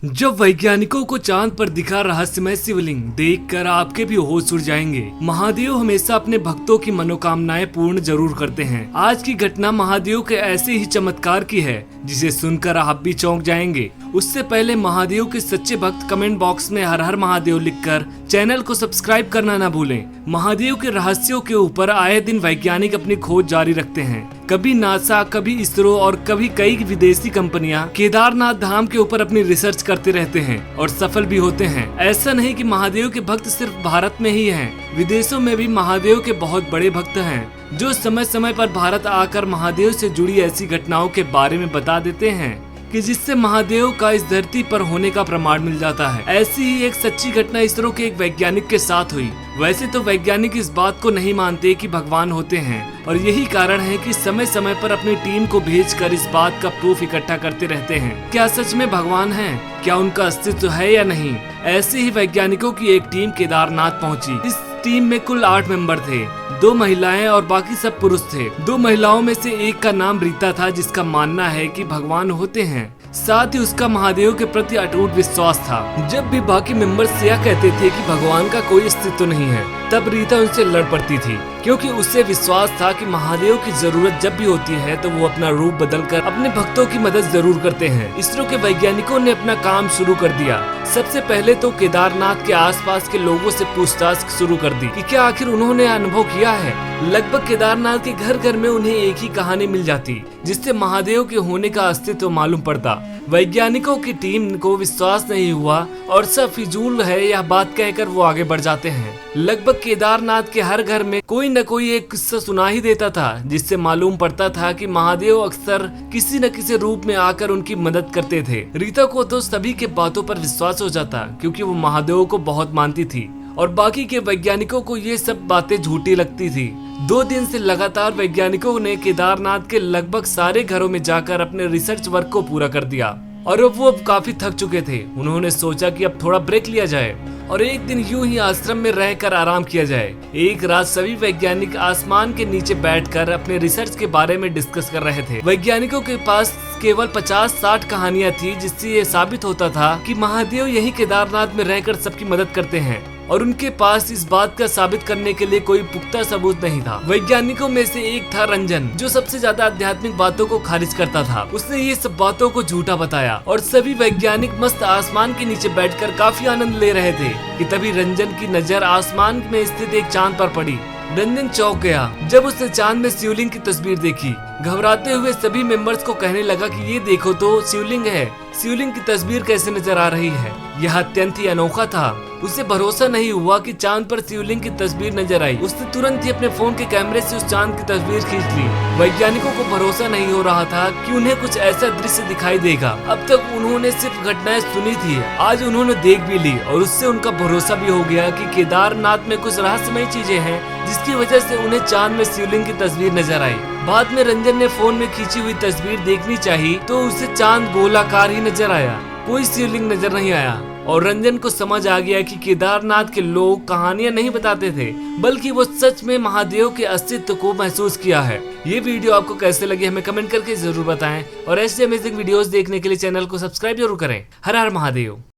जब वैज्ञानिकों को चांद पर दिखा रहस्यमय शिवलिंग देखकर आपके भी होश उड़ जाएंगे। महादेव हमेशा अपने भक्तों की मनोकामनाएं पूर्ण जरूर करते हैं। आज की घटना महादेव के ऐसे ही चमत्कार की है जिसे सुनकर आप भी चौंक जाएंगे। उससे पहले महादेव के सच्चे भक्त कमेंट बॉक्स में हर हर महादेव लिखकर चैनल को सब्सक्राइब करना न भूलें। महादेव के रहस्यों के ऊपर आए दिन वैज्ञानिक अपनी खोज जारी रखते हैं। कभी नासा, कभी इसरो और कभी कई विदेशी कंपनियां केदारनाथ धाम के ऊपर अपनी रिसर्च करते रहते हैं और सफल भी होते हैं। ऐसा नहीं कि महादेव के भक्त सिर्फ भारत में ही हैं, विदेशों में भी महादेव के बहुत बड़े भक्त हैं जो समय समय पर भारत आकर महादेव से जुड़ी ऐसी घटनाओं के बारे में बता देते हैं कि जिससे महादेव का इस धरती पर होने का प्रमाण मिल जाता है। ऐसी ही एक सच्ची घटना इसरो के एक वैज्ञानिक के साथ हुई। वैसे तो वैज्ञानिक इस बात को नहीं मानते कि भगवान होते हैं और यही कारण है कि समय समय पर अपनी टीम को भेजकर इस बात का प्रूफ इकट्ठा करते रहते हैं। क्या सच में भगवान हैं? क्या उनका अस्तित्व है या नहीं? ऐसे ही वैज्ञानिकों की एक टीम केदारनाथ पहुँची। इस टीम में कुल 8 मेंबर थे, 2 महिलाएं और बाकी सब पुरुष थे। 2 महिलाओं में से एक का नाम रीता था जिसका मानना है कि भगवान होते हैं। साथ ही उसका महादेव के प्रति अटूट विश्वास था। जब भी बाकी मेंबर्स यह कहते थे कि भगवान का कोई अस्तित्व नहीं है, तब रीता उनसे लड़ पड़ती थी क्योंकि उससे विश्वास था कि महादेव की जरूरत जब भी होती है तो वो अपना रूप बदलकर अपने भक्तों की मदद जरूर करते हैं। इसरो के वैज्ञानिकों ने अपना काम शुरू कर दिया। सबसे पहले तो केदारनाथ के आसपास के लोगों से पूछताछ शुरू कर दी कि क्या आखिर उन्होंने अनुभव किया है। लगभग केदारनाथ के घर घर में उन्हें एक ही कहानी मिल जाती जिससे महादेव के होने का अस्तित्व मालूम पड़ता। वैज्ञानिकों की टीम को विश्वास नहीं हुआ और सब फिजूल है यह बात कहकर वो आगे बढ़ जाते हैं। लगभग केदारनाथ के हर घर में कोई न कोई एक किस्सा सुना ही देता था जिससे मालूम पड़ता था कि महादेव अक्सर किसी न किसी रूप में आकर उनकी मदद करते थे। रीता को तो सभी के बातों पर विश्वास हो जाता क्योंकि वो महादेव को बहुत मानती थी और बाकी के वैज्ञानिकों को ये सब बातें झूठी लगती थी। 2 दिन से लगातार वैज्ञानिकों ने केदारनाथ के लगभग सारे घरों में जाकर अपने रिसर्च वर्क को पूरा कर दिया और अब वो काफी थक चुके थे। उन्होंने सोचा कि अब थोड़ा ब्रेक लिया जाए और एक दिन यूं ही आश्रम में रहकर आराम किया जाए। एक रात सभी वैज्ञानिक आसमान के नीचे बैठकर अपने रिसर्च के बारे में डिस्कस कर रहे थे। वैज्ञानिकों के पास केवल 50-60 कहानियां थी जिससे ये साबित होता था कि महादेव यही केदारनाथ में रहकर सबकी मदद करते हैं और उनके पास इस बात का साबित करने के लिए कोई पुख्ता सबूत नहीं था। वैज्ञानिकों में से एक था रंजन जो सबसे ज्यादा आध्यात्मिक बातों को खारिज करता था। उसने ये सब बातों को झूठा बताया और सभी वैज्ञानिक मस्त आसमान के नीचे बैठकर काफी आनंद ले रहे थे कि तभी रंजन की नजर आसमान में स्थित एक चांद पर पड़ी। रंजन चौंक गया जब उसने चांद में शिवलिंग की तस्वीर देखी। घबराते हुए सभी मेंबर्स को कहने लगा कि ये देखो तो शिवलिंग है। शिवलिंग की तस्वीर कैसे नजर आ रही है? यह अत्यंत ही अनोखा था। उसे भरोसा नहीं हुआ कि चांद पर शिवलिंग की तस्वीर नजर आई। उसने तुरंत ही अपने फोन के कैमरे से उस चांद की तस्वीर खींच ली। वैज्ञानिकों को भरोसा नहीं हो रहा था कि उन्हें कुछ ऐसा दृश्य दिखाई देगा। अब तक उन्होंने सिर्फ घटनाएं सुनी थी, आज उन्होंने देख भी ली और उससे उनका भरोसा भी हो गया कि केदारनाथ में कुछ रहस्यमय चीजें हैं जिसकी वजह से उन्हें चांद में शिवलिंग की तस्वीर नजर आई। बाद में रंजन ने फोन में खींची हुई तस्वीर देखनी चाहिए तो उसे चांद गोलाकार ही नजर आया, कोई शिवलिंग नजर नहीं आया और रंजन को समझ आ गया कि केदारनाथ के लोग कहानियां नहीं बताते थे बल्कि वो सच में महादेव के अस्तित्व को महसूस किया है। ये वीडियो आपको कैसे लगी हमें कमेंट करके जरूर बताएं और ऐसे अमेजिंग वीडियोस देखने के लिए चैनल को सब्सक्राइब जरूर करें। हर हर महादेव।